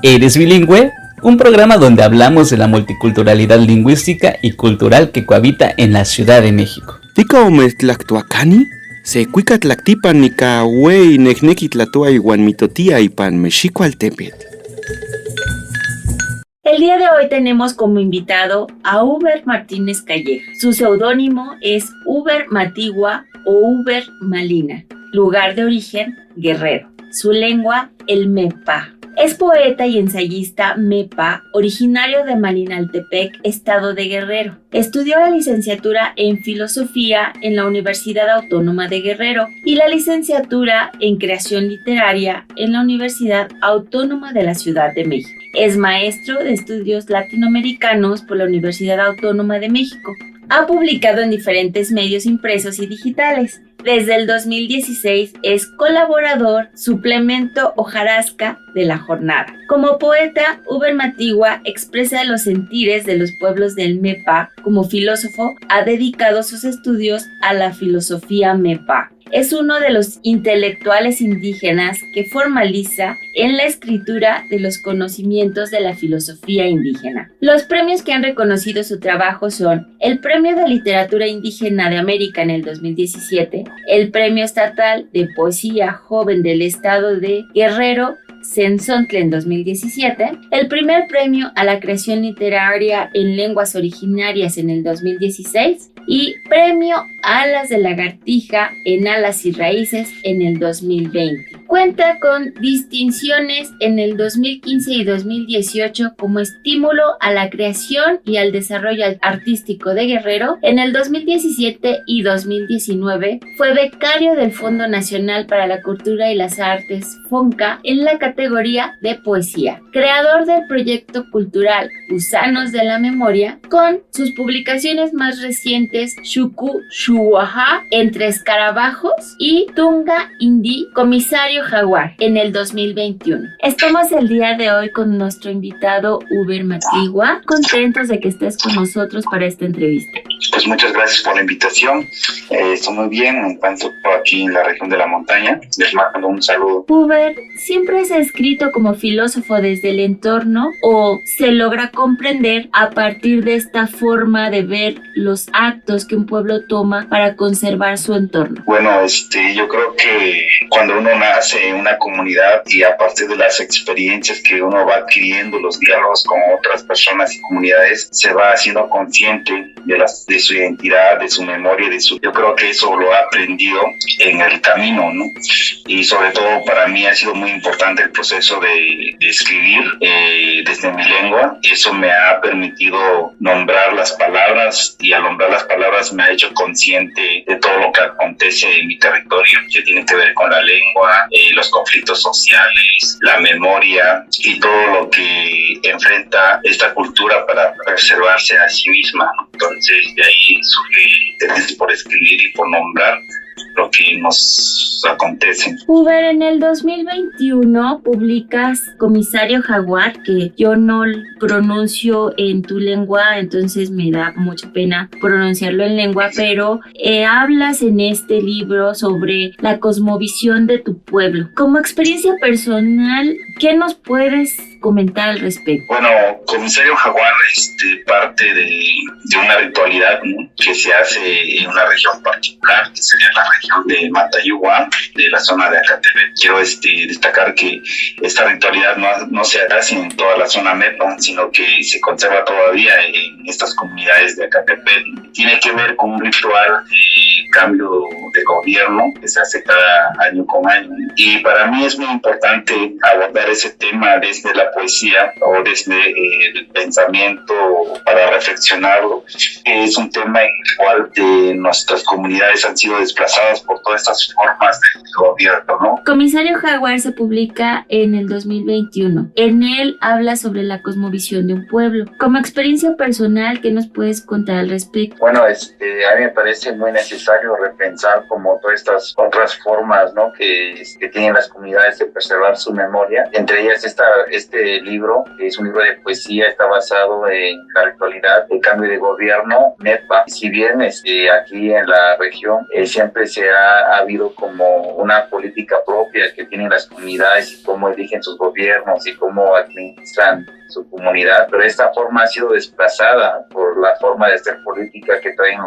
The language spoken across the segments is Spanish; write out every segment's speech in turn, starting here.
¿Eres bilingüe? Un programa donde hablamos de la multiculturalidad lingüística y cultural que cohabita en la Ciudad de México. Tika ometlactuacani, se cuicatlactipan nica wey necnequitlatua iguan mitotia ipan Mexicoaltepet. El día de hoy tenemos como invitado a Uber Martínez Calleja. Su seudónimo es Uber Matigua o Uber Malina. Lugar de origen, Guerrero. Su lengua, el Mepa. Es poeta y ensayista Mepa, originario de Malinaltepec, estado de Guerrero. Estudió la licenciatura en Filosofía en la Universidad Autónoma de Guerrero y la licenciatura en Creación Literaria en la Universidad Autónoma de la Ciudad de México. Es maestro de estudios latinoamericanos por la Universidad Autónoma de México. Ha publicado en diferentes medios impresos y digitales. Desde el 2016 es colaborador suplemento hojarasca de La Jornada. Como poeta, Uber Matigua expresa los sentires de los pueblos del Mepa. Como filósofo, ha dedicado sus estudios a la filosofía Mepa. Es uno de los intelectuales indígenas que formaliza en la escritura de los conocimientos de la filosofía indígena. Los premios que han reconocido su trabajo son el Premio de Literatura Indígena de América en el 2017, el Premio Estatal de Poesía Joven del Estado de Guerrero, Sensontle en 2017, el primer premio a la creación literaria en lenguas originarias en el 2016 y premio Alas de Lagartija en Alas y Raíces en el 2020. Cuenta con distinciones en el 2015 y 2018 como estímulo a la creación y al desarrollo artístico de Guerrero. En el 2017 y 2019 fue becario del Fondo Nacional para la Cultura y las Artes, FONCA, en la categoría de poesía. Creador del proyecto cultural Gusanos de la Memoria, con sus publicaciones más recientes Shuku Shuwaha, Entre Escarabajos y Tunga Indi, Comisario Jaguar, en el 2021. Estamos el día de hoy con nuestro invitado Uber Matigua, contentos de que estés con nosotros para esta entrevista. Pues muchas gracias por la invitación. Estoy muy bien, me encuentro aquí en la región de la montaña. Les mando un saludo. Uber, ¿siempre has escrito como filósofo desde el entorno o se logra comprender a partir de esta forma de ver los actos que un pueblo toma para conservar su entorno? Bueno, yo creo que cuando uno nace en una comunidad y a partir de las experiencias que uno va adquiriendo, los diálogos con otras personas y comunidades, se va haciendo consciente de su identidad, de su memoria, yo creo que eso lo he aprendido en el camino, ¿no? Y sobre todo para mí ha sido muy importante el proceso de escribir desde mi lengua. Eso me ha permitido nombrar las palabras y al nombrar las palabras me ha hecho consciente de todo lo que acontece en mi territorio, que tiene que ver con la lengua, los conflictos sociales, la memoria y todo lo que enfrenta esta cultura para preservarse a sí misma. Entonces de ahí surge el interés por escribir y por nombrar lo que nos acontece. Uber, en el 2021 publicas Comisario Jaguar, que yo no pronuncio en tu lengua, entonces me da mucha pena pronunciarlo en lengua, pero hablas en este libro sobre la cosmovisión de tu pueblo. Como experiencia personal, ¿qué nos puedes comentar al respecto? Bueno, Comisario Jaguar parte de una ritualidad, ¿no?, que se hace en una región particular, que sería la región de Matayuguá, de la zona de Acatepec. Quiero destacar que esta ritualidad no se hace en toda la zona Mepa, sino que se conserva todavía en estas comunidades de Acatepec. Tiene que ver con un ritual de cambio de gobierno que se hace cada año con año. Y para mí es muy importante abordar ese tema desde la poesía o desde el pensamiento para reflexionarlo. Es un tema en el cual nuestras comunidades han sido desplazadas por todas estas formas de gobierno, ¿no? Comisario Jaguar se publica en el 2021. En él habla sobre la cosmovisión de un pueblo. Como experiencia personal, ¿qué nos puedes contar al respecto? Bueno, a mí me parece muy necesario necesario repensar como todas estas otras formas, ¿no? que tienen las comunidades de preservar su memoria. Entre ellas este libro, que es un libro de poesía, está basado en la actualidad del cambio de gobierno, NEPA. Si bien aquí en la región siempre ha habido como una política propia que tienen las comunidades y cómo eligen sus gobiernos y cómo administran su comunidad, pero esta forma ha sido desplazada por la forma de hacer política que traen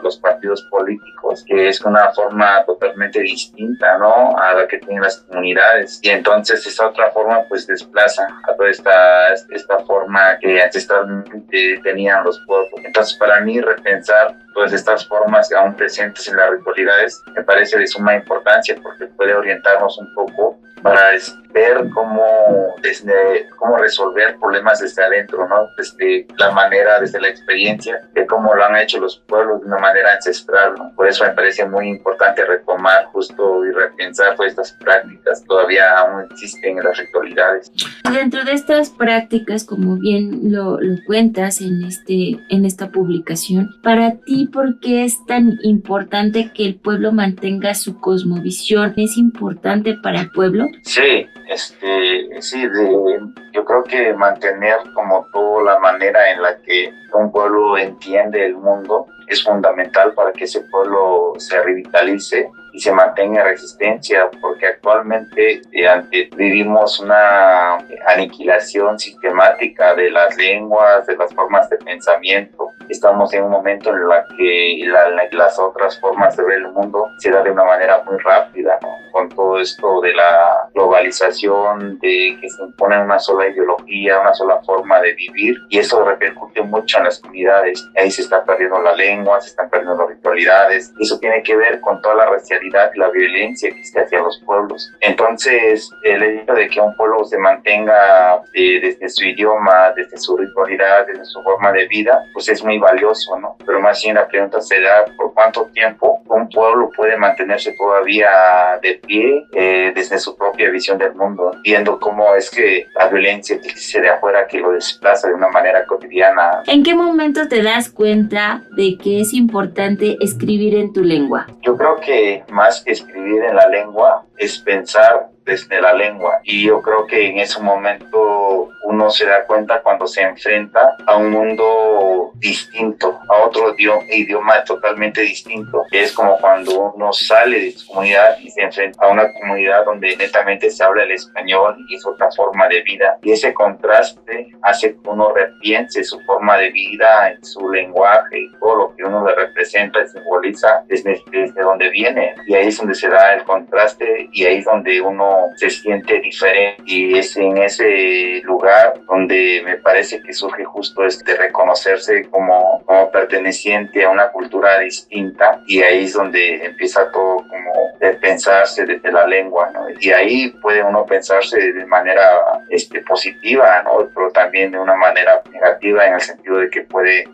los partidos políticos, que es una forma totalmente distinta, ¿no?, a la que tienen las comunidades, y entonces esta otra forma pues desplaza a toda esta forma que ancestralmente tenían los pueblos. Entonces, para mí, repensar todas estas formas aún presentes en las ritualidades me parece de suma importancia, porque puede orientarnos un poco para ver cómo resolver problemas desde adentro, ¿no? Desde la manera, desde la experiencia de cómo lo han hecho los pueblos de una manera ancestral, ¿no? Por eso me parece muy importante retomar justo y repensar todas estas prácticas que todavía aún existen en las ritualidades. Dentro de estas prácticas, como bien lo cuentas en esta publicación, para ti, ¿por qué es tan importante que el pueblo mantenga su cosmovisión? ¿Es importante para el pueblo? Sí, yo creo que mantener como toda la manera en la que un pueblo entiende el mundo es fundamental para que ese pueblo se revitalice y se mantenga en resistencia, porque actualmente vivimos una aniquilación sistemática de las lenguas, de las formas de pensamiento. Estamos en un momento en el que las otras formas de ver el mundo se dan de una manera muy rápida, ¿no? Con todo esto de la globalización, de que se impone una sola ideología, una sola forma de vivir, y eso repercute mucho en las comunidades. Ahí se está perdiendo la lengua, se están perdiendo las ritualidades, y eso tiene que ver con toda la racialidad y la violencia que existe hacia los pueblos. Entonces, el hecho de que un pueblo se mantenga desde su idioma, desde su ritualidad, desde su forma de vida, pues es muy valioso, ¿no? Pero más bien la pregunta será por cuánto tiempo un pueblo puede mantenerse todavía de pie desde su propia visión del mundo, viendo cómo es que la violencia que existe de afuera que lo desplaza de una manera cotidiana. ¿En qué momento te das cuenta de que es importante escribir en tu lengua? Yo creo que más que escribir en la lengua es pensar desde la lengua, y yo creo que en ese momento uno se da cuenta cuando se enfrenta a un mundo distinto, a otro idioma totalmente distinto, que es como cuando uno sale de su comunidad y se enfrenta a una comunidad donde netamente se habla el español y es otra forma de vida, y ese contraste hace que uno repiense su forma de vida, en su lenguaje y todo lo que uno le representa y simboliza desde donde viene, y ahí es donde se da el contraste, y ahí es donde uno se siente diferente, y es en ese lugar donde me parece que surge justo reconocerse como perteneciente a una cultura distinta, y ahí es donde empieza todo como de pensarse desde la lengua, ¿no? Y ahí puede uno pensarse de manera positiva, ¿no? Pero también de una manera negativa, en el sentido de que puede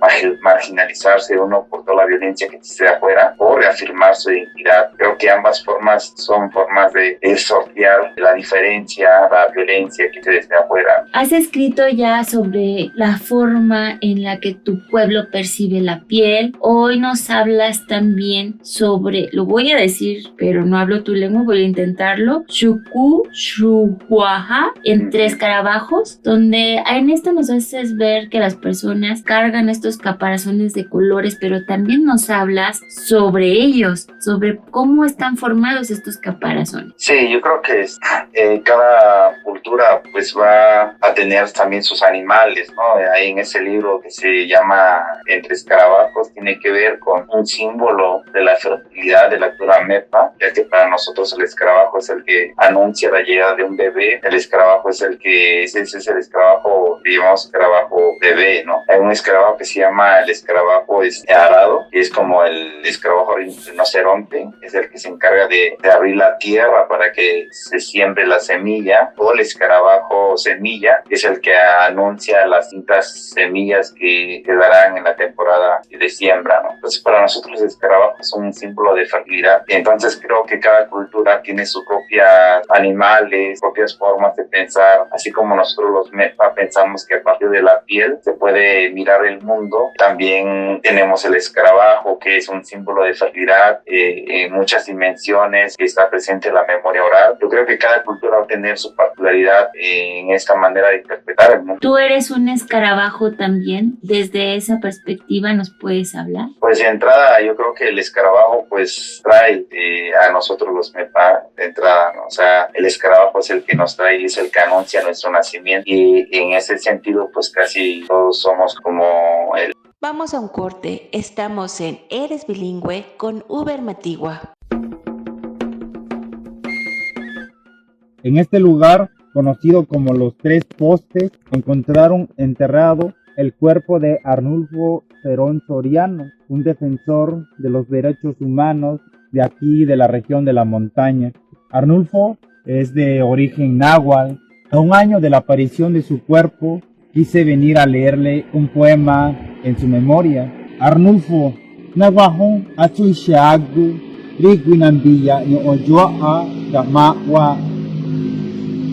marginalizarse uno por toda la violencia que existe de afuera, o reafirmar su identidad. Creo que ambas formas son formas de sortear la diferencia, la violencia que se desde afuera. Has escrito ya sobre la forma en la que tu pueblo percibe la piel. Hoy nos hablas también sobre, lo voy a decir, pero no hablo tu lengua, voy a intentarlo, Shuku Shuhuaja, en 3 carabajos, donde en esto nos haces ver que las personas cargan estos caparazones de colores, pero también nos hablas sobre ellos, sobre cómo están formados estos caparazones. Sí, yo creo que cada cultura pues va a tener también sus animales, ¿no? Ahí en ese libro que se llama Entre Escarabajos tiene que ver con un símbolo de la fertilidad de la cultura Mepa, ya que para nosotros el escarabajo es el que anuncia la llegada de un bebé. El escarabajo es el escarabajo, digamos, escarabajo bebé, ¿no? Hay un escarabajo que se llama el escarabajo arado, que es como el escarabajo rinoceronte, es el que se encarga de abrir la tierra para que se siembre la semilla, o el escarabajo semilla, que es el que anuncia las distintas semillas que darán en la temporada temporada de siembra, ¿no? Entonces para nosotros el escarabajo es un símbolo de fertilidad. Entonces creo que cada cultura tiene sus propios animales, propias formas de pensar, así como nosotros los MEPA pensamos que a partir de la piel se puede mirar el mundo. También tenemos el escarabajo, que es un símbolo de fertilidad en muchas dimensiones, que está presente en la memoria oral. Yo creo que cada cultura va a tener su particularidad en esta manera de interpretar el mundo. ¿Tú eres un escarabajo también? Desde esa perspectiva, ¿nos puedes hablar? Pues de entrada, yo creo que el escarabajo pues trae a nosotros los MEPA de entrada, ¿no? O sea, el escarabajo es el que nos trae, es el que anuncia nuestro nacimiento, y en ese sentido pues casi todos somos como el... Vamos a un corte. Estamos en Eres Bilingüe con Uber Matigua. En este lugar, conocido como Los Tres Postes, encontraron enterrado el cuerpo de Arnulfo Cerón Soriano, un defensor de los derechos humanos de aquí, de la región de la montaña. Arnulfo es de origen náhuatl. A un año de la aparición de su cuerpo, quise venir a leerle un poema en su memoria. Arnulfo, nahuajón achuishagu, riguinambilla ni oyoa gamawa.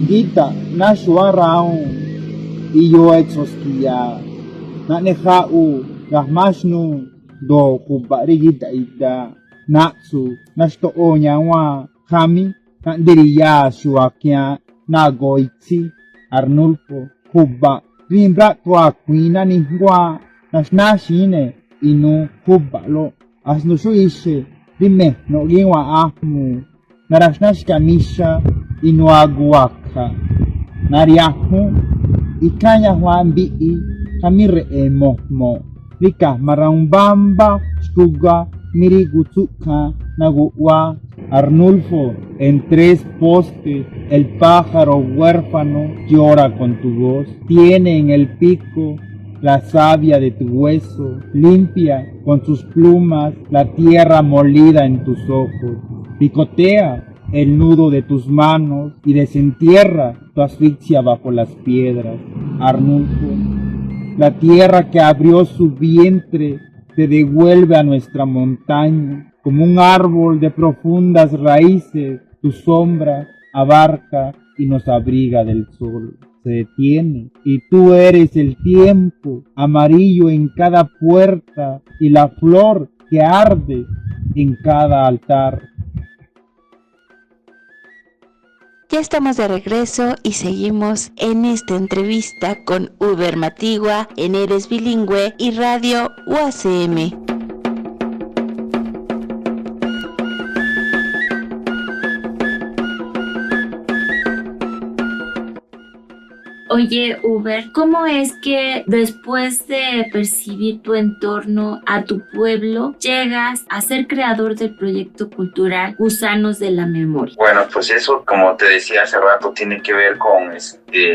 Gita, nashua raun, iyo exoskia, nanehau, gahmashnu, do kubarigita ida, natsu, nashto onyawa, kami, nandiriya shuakia, nagoitsi, Arnulfo, kuba, rimbra tua quina nihwa, nashnashine, inu kubalo, asnushuishe, dime no giwa ahmu, narashnashkamisha, inuaguaka nariahu ikanya Juan bii kamire mohmo lika maraumbamba stuga mirigutsuka naguwa. Arnulfo, en Tres Postes el pájaro huérfano llora con tu voz, tiene en el pico la savia de tu hueso, limpia con sus plumas la tierra molida en tus ojos, picotea el nudo de tus manos y desentierra tu asfixia bajo las piedras. Arnulfo, la tierra que abrió su vientre te devuelve a nuestra montaña. Como un árbol de profundas raíces, tu sombra abarca y nos abriga del sol. Se detiene y tú eres el tiempo, amarillo en cada puerta y la flor que arde en cada altar. Ya estamos de regreso y seguimos en esta entrevista con Uber Matigua en Eres Bilingüe y Radio UACM. Oye, Uber, ¿cómo es que después de percibir tu entorno, a tu pueblo, llegas a ser creador del proyecto cultural Gusanos de la Memoria? Bueno, pues eso, como te decía hace rato, tiene que ver con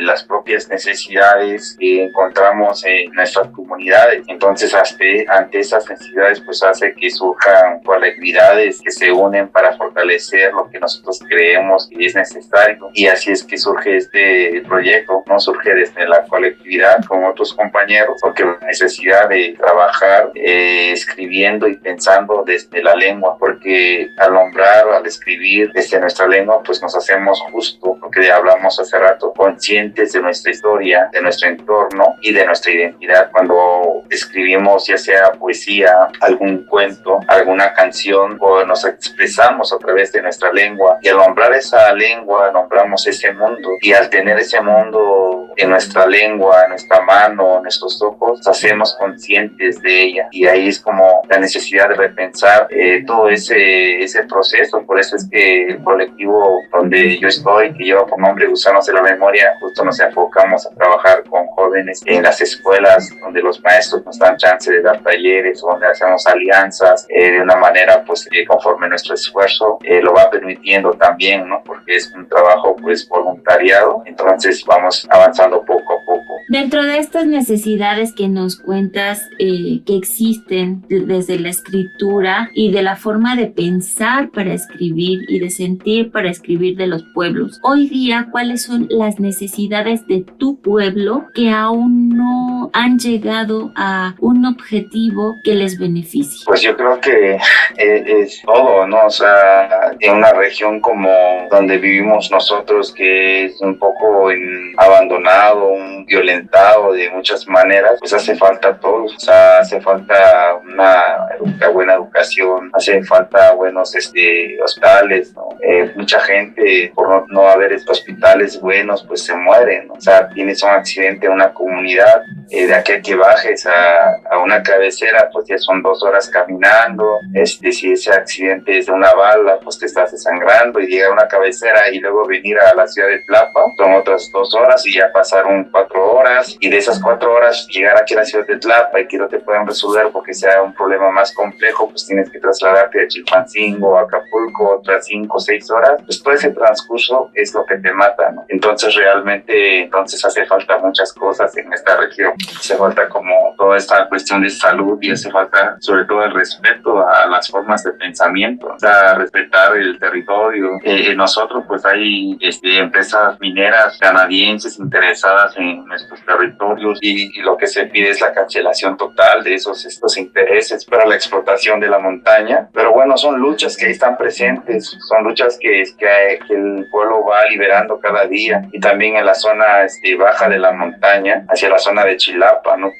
las propias necesidades que encontramos en nuestras comunidades. Entonces, ante esas necesidades, pues hace que surjan colectividades que se unen para fortalecer lo que nosotros creemos que es necesario. Y así es que surge este proyecto, ¿no? Surge desde la colectividad con otros compañeros, porque la necesidad de trabajar escribiendo y pensando desde la lengua, porque al nombrar, al escribir desde nuestra lengua, pues nos hacemos justo lo que hablamos hace rato, conscientes de nuestra historia, de nuestro entorno y de nuestra identidad. Cuando escribimos ya sea poesía, algún cuento, alguna canción, o nos expresamos a través de nuestra lengua, y al nombrar esa lengua, nombramos ese mundo, y al tener ese mundo en nuestra lengua, en nuestra mano, en nuestros ojos, nos hacemos conscientes de ella, y ahí es como la necesidad de repensar todo ese proceso. Por eso es que el colectivo donde yo estoy, que lleva por nombre Gusanos de la Memoria, justo nos enfocamos a trabajar con jóvenes en las escuelas, donde los maestros nos dan chance de dar talleres, donde hacemos alianzas de una manera pues conforme nuestro esfuerzo lo va permitiendo también, ¿no? Porque es un trabajo pues voluntariado, entonces vamos avanzando poco a poco. Dentro de estas necesidades que nos cuentas que existen desde la escritura y de la forma de pensar para escribir y de sentir para escribir de los pueblos, hoy día, ¿cuáles son las necesidades de tu pueblo que aún no han llegado a un objetivo que les beneficie? Pues yo creo que es todo, ¿no? O sea, en una región como donde vivimos nosotros, que es un poco abandonado, violentado de muchas maneras, pues hace falta todo. O sea, hace falta una buena educación, hace falta buenos hospitales, ¿no? Mucha gente, por no haber hospitales buenos, pues se muere, ¿no? O sea, tienes un accidente en una comunidad, de aquí a que bajes a una cabecera, pues ya son 2 horas caminando. Si ese accidente es de una bala, pues te estás desangrando, y llegar a una cabecera y luego venir a la ciudad de Tlapa son otras 2 horas, y ya pasaron 4 horas, y de esas 4 horas llegar aquí a la ciudad de Tlapa y que no te pueden resolver porque sea un problema más complejo, pues tienes que trasladarte a Chilpancingo o a Acapulco otras 5 o 6 horas. Pues todo ese transcurso es lo que te mata, ¿no? Entonces realmente hace falta muchas cosas en esta región. Hace falta como toda esta cuestión de salud, y hace falta sobre todo el respeto a las formas de pensamiento, o sea, respetar el territorio. Nosotros pues hay empresas mineras canadienses interesadas en nuestros territorios, y lo que se pide es la cancelación total de estos intereses para la explotación de la montaña. Pero bueno, son luchas que ahí están presentes, son luchas que el pueblo va liberando cada día, y también en la zona baja de la montaña, hacia la zona de Chilapa, ¿no?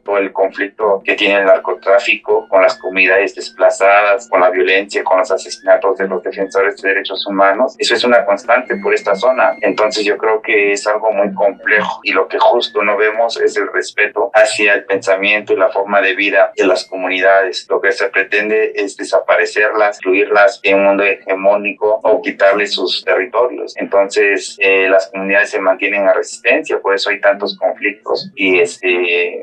Todo el conflicto que tiene el narcotráfico con las comunidades desplazadas, con la violencia, con los asesinatos de los defensores de derechos humanos, eso es una constante por esta zona. Entonces yo creo que es algo muy complejo, y lo que justo no vemos es el respeto hacia el pensamiento y la forma de vida de las comunidades. Lo que se pretende es desaparecerlas, excluirlas en un mundo hegemónico o quitarles sus territorios. Entonces las comunidades se mantienen a resistencia, por eso hay tantos conflictos, y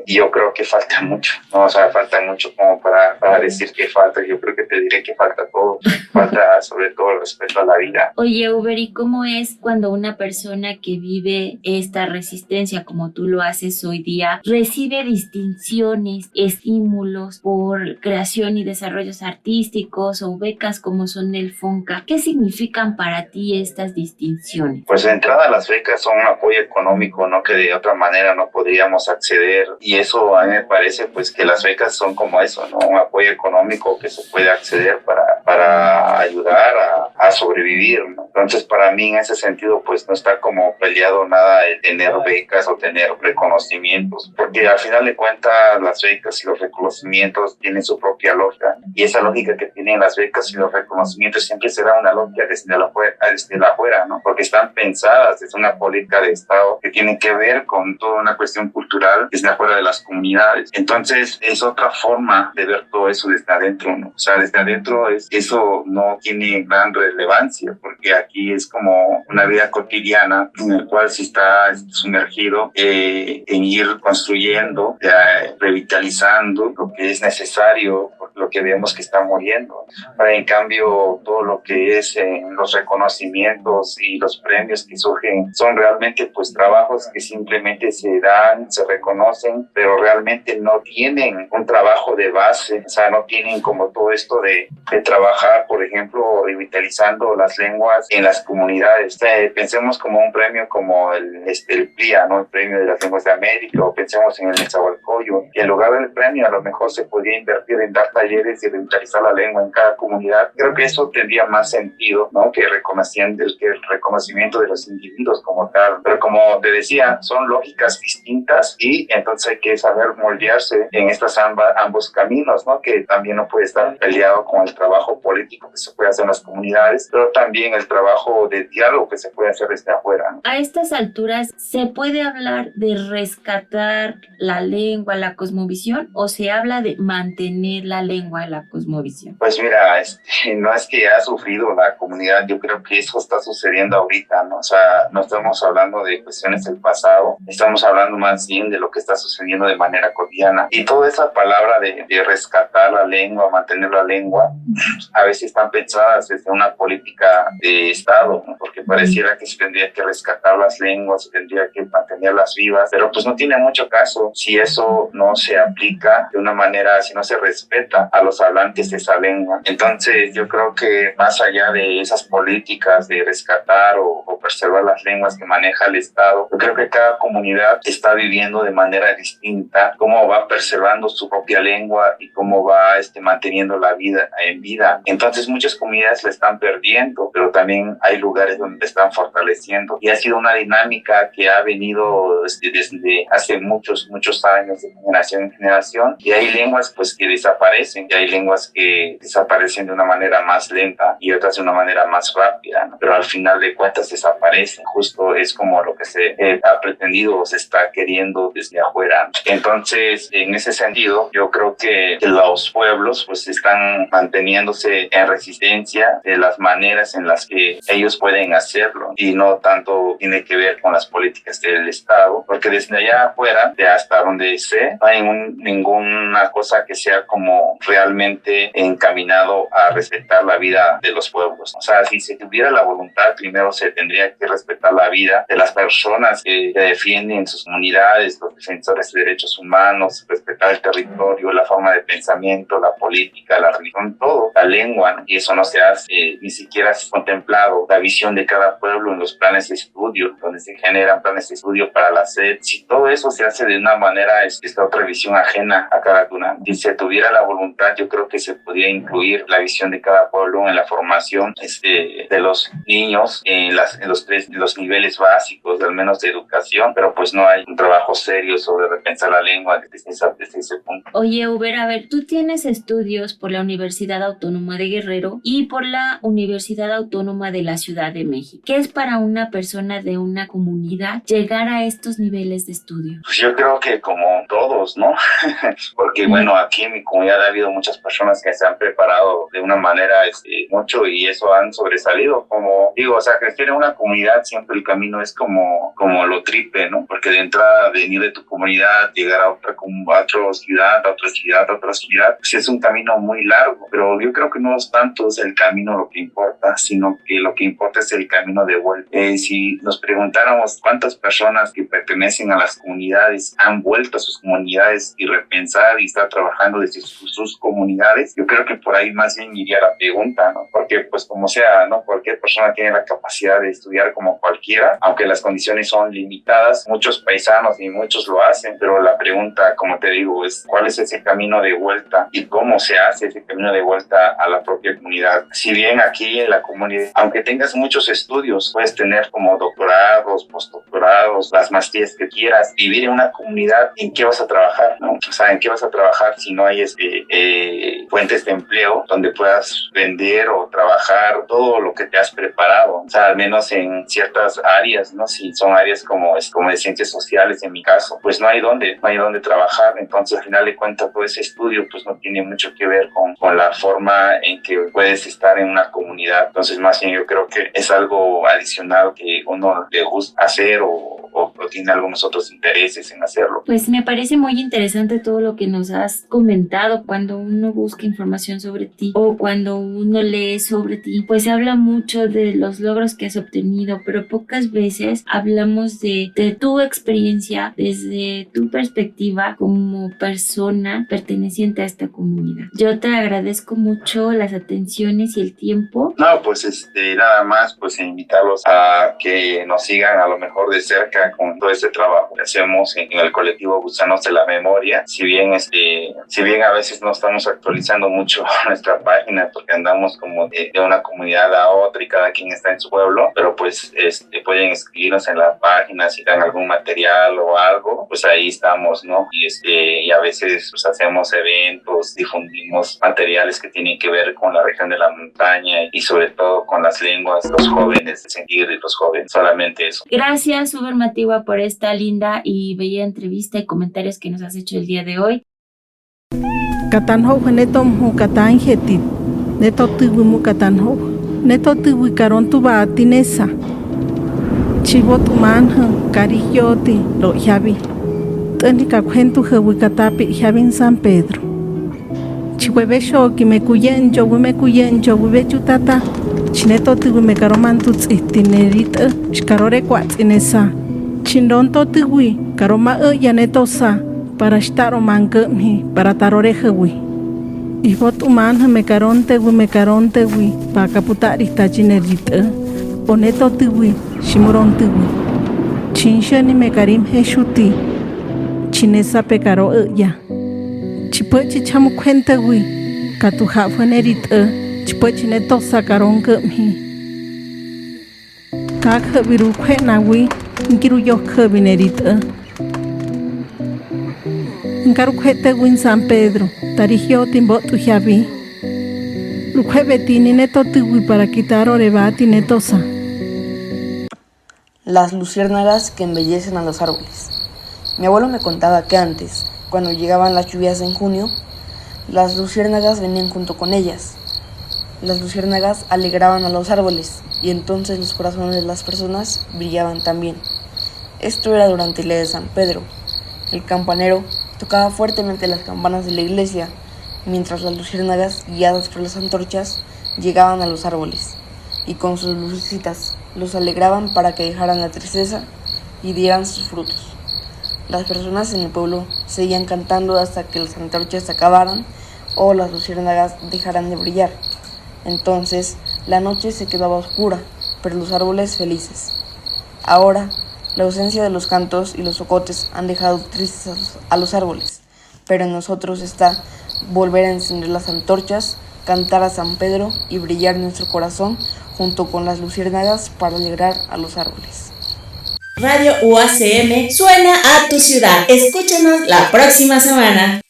yo creo que falta mucho, ¿no? O sea, falta mucho como para decir que falta. Yo creo que te diré que falta todo, falta sobre todo el respeto a la vida. Oye, Uber, ¿y cómo es cuando una persona que vive esta resistencia, como tú lo haces hoy día, recibe distinciones, estímulos por creación y desarrollos artísticos o becas como son el FONCA? ¿Qué significan para ti estas distinciones? Pues de entrada las becas son un apoyo económico, ¿no? Que de otra manera no podríamos acceder, y eso a mí me parece pues que las becas son como eso, ¿no? Un apoyo económico que se puede acceder para ayudar a sobrevivir, ¿no? Entonces para mí en ese sentido pues no está como peleado nada el tener becas o tener reconocimientos, porque al final de cuentas las becas y los reconocimientos tienen su propia lógica, y esa lógica que tienen las becas y los reconocimientos siempre será una lógica desde la afuera, ¿no? Porque están pensadas desde una política de Estado que tiene que ver con toda una cuestión cultural desde afuera de las comunidades. Entonces es otra forma de ver todo eso desde adentro, ¿no? O sea, desde adentro eso no tiene gran relevancia, porque aquí es como una vida cotidiana en la cual se está sumergido en ir construyendo, revitalizando lo que es necesario, lo que vemos que está muriendo. En cambio, todo lo que es los reconocimientos y los premios que surgen son realmente pues trabajos que simplemente se dan, se reconocen, pero realmente no tienen un trabajo de base, o sea, no tienen como todo esto de trabajar, por ejemplo, revitalizando las lenguas en las comunidades. Pensemos como un premio como el PRIA, ¿no? El Premio de las Lenguas de América, o pensemos en el Nezahualcóyotl, y en lugar del premio a lo mejor se podría invertir en dar talleres y revitalizar la lengua en cada comunidad. Creo que eso tendría más sentido, ¿no? Que el reconocimiento de los individuos como tal. Pero como te decía, son lógicas distintas, y entonces hay que saber moldearse en ambos caminos, ¿no? Que también no puede estar peleado con el trabajo político que se puede hacer en las comunidades, pero también el trabajo de diálogo que se puede hacer desde afuera, ¿no? A estas alturas, ¿se puede hablar de rescatar la lengua, la cosmovisión, o se habla de mantener la lengua, la cosmovisión? Pues mira, no es que ha sufrido la comunidad, yo creo que eso está sucediendo ahorita, ¿no? O sea, no estamos hablando de cuestiones del pasado, estamos hablando más bien de lo que está sucediendo de manera cotidiana. Y toda esa palabra de rescatar la lengua, mantener la lengua, a veces están pensadas desde una política de Estado, ¿no? Porque pareciera que se tendría que rescatar las lenguas, se tendría que mantenerlas vivas, pero pues no tiene mucho caso si eso no se aplica de una manera, si no se respeta a los hablantes de esa lengua. Entonces yo creo que más allá de esas políticas de rescatar o preservar las lenguas que maneja el Estado, yo creo que cada comunidad está viviendo viviendo de manera distinta, cómo va preservando su propia lengua y cómo va manteniendo la vida en vida. Entonces muchas comunidades la están perdiendo, pero también hay lugares donde la están fortaleciendo, y ha sido una dinámica que ha venido desde hace muchos años, de generación en generación, y hay lenguas pues que desaparecen, y hay lenguas que desaparecen de una manera más lenta y otras de una manera más rápida, ¿no? Pero al final de cuentas desaparecen. Justo es como lo que se ha pretendido o se está queriendo desde afuera. Entonces, en ese sentido, yo creo que los pueblos pues están manteniéndose en resistencia de las maneras en las que ellos pueden hacerlo, y no tanto tiene que ver con las políticas del Estado, porque desde allá afuera, de hasta donde sé, no hay ninguna cosa que sea como realmente encaminado a respetar la vida de los pueblos. O sea, si se tuviera la voluntad, primero se tendría que respetar la vida de las personas que defienden sus comunidades, los defensores de derechos humanos, respetar el territorio, la forma de pensamiento, la política, la religión, todo, la lengua, ¿no? Y eso no se hace, ni siquiera se ha contemplado la visión de cada pueblo en los planes de estudio, donde se generan planes de estudio para la SED. Si todo eso se hace de una manera, esta otra visión ajena a cada una. Si se tuviera la voluntad, yo creo que se podría incluir la visión de cada pueblo en la formación de los niños en los niveles básicos, al menos de educación, pero pues no hay un trabajo serio sobre repensar la lengua desde ese punto. Oye, Uber, a ver, tú tienes estudios por la Universidad Autónoma de Guerrero y por la Universidad Autónoma de la Ciudad de México. ¿Qué es para una persona de una comunidad llegar a estos niveles de estudio? Pues yo creo que como todos, ¿no? Porque bueno, aquí en mi comunidad ha habido muchas personas que se han preparado de una manera mucho, y eso han sobresalido. Como digo, o sea, crecer en una comunidad siempre el camino es como lo triple, ¿no? Porque de entrada, venir de tu comunidad, llegar a otra ciudad, pues es un camino muy largo, pero yo creo que no es tanto el camino lo que importa, sino que lo que importa es el camino de vuelta. Si nos preguntáramos cuántas personas que pertenecen a las comunidades han vuelto a sus comunidades y repensar y estar trabajando desde sus comunidades, yo creo que por ahí más bien iría la pregunta, ¿no? Porque pues como sea, ¿no? Cualquier persona tiene la capacidad de estudiar como cualquiera, aunque las condiciones son limitadas. Muchos paisanos y muchos lo hacen, pero la pregunta, como te digo, es ¿cuál es ese camino de vuelta y cómo se hace ese camino de vuelta a la propia comunidad? Si bien aquí en la comunidad, aunque tengas muchos estudios, puedes tener como doctorados, postdoctorados, las maestrías que quieras, vivir en una comunidad, ¿en qué vas a trabajar, no? O sea, ¿en qué vas a trabajar si no hay fuentes de empleo donde puedas vender o trabajar todo lo que te has preparado? O sea, al menos en ciertas áreas, ¿no? Si son áreas como de ciencias sociales, en mi caso, pues no hay dónde trabajar. Entonces, al final de cuentas, todo ese estudio pues no tiene mucho que ver con la forma en que puedes estar en una comunidad. Entonces, más bien yo creo que es algo adicional que uno le gusta hacer o tiene algunos otros intereses en hacerlo. Pues me parece muy interesante todo lo que nos has comentado. Cuando uno busca información sobre ti o cuando uno lee sobre ti, pues se habla mucho de los logros que has obtenido, pero pocas veces hablamos de tu experiencia desde tu perspectiva como persona perteneciente a esta comunidad. Yo te agradezco mucho las atenciones y el tiempo. No, pues nada más pues invitarlos a que nos sigan a lo mejor de cerca con todo este trabajo que hacemos en el colectivo Gusanos de la Memoria. Si bien a veces no estamos actualizando mucho nuestra página porque andamos como de una comunidad a otra y cada quien está en su pueblo, pero pues pueden escribirnos en la página si dan algún material o algo, pues ahí estamos, ¿no? Y a veces pues hacemos eventos, difundimos materiales que tienen que ver con la región de la montaña y sobre todo con las lenguas, los jóvenes, el sentir de los jóvenes, solamente eso. Gracias, Uber Matigua, por esta linda y bella entrevista y comentarios que nos has hecho el día de hoy. Katanho neto mu katanjeti neto tiwi mu katanho neto tiwi karon tu ba tinesa chivo tu manja carilloti lo yavi tani ka cuento hewi katapi yavin San Pedro chihueve shoki me kuyen we chutata chineto tiwi me karoman tu tzitinerita shkarore kwatinesa chindon to tiwi karoma yanetosa para estar o mangami para tarore hewi y vot umanja me caronte wi para caputar esta chinerita oneto tiwi shimuron tiwi chinshani me karim he shuti chinesa pecaro ya. Chipochi chamu cuenta wi, katuha funerit chipochi neto sacaron gumhi. Kaka viru kwena wi, ngiru yo kabinerit Nkaru kwete win San Pedro, tarigio timbo tu javi. Lukwe betini neto tuwi para quitar orebati netosa. Las luciérnagas que embellecen a los árboles. Mi abuelo me contaba que antes, cuando llegaban las lluvias en junio, las luciérnagas venían junto con ellas. Las luciérnagas alegraban a los árboles y entonces los corazones de las personas brillaban también. Esto era durante el día de San Pedro. El campanero tocaba fuertemente las campanas de la iglesia, mientras las luciérnagas, guiadas por las antorchas, llegaban a los árboles y con sus lucecitas los alegraban para que dejaran la tristeza y dieran sus frutos. Las personas en el pueblo seguían cantando hasta que las antorchas se acabaran o las luciérnagas dejaran de brillar. Entonces la noche se quedaba oscura, pero los árboles felices. Ahora, la ausencia de los cantos y los ocotes han dejado tristes a los árboles, pero en nosotros está volver a encender las antorchas, cantar a San Pedro y brillar nuestro corazón junto con las luciérnagas para alegrar a los árboles. Radio UACM suena a tu ciudad. Escúchanos la próxima semana.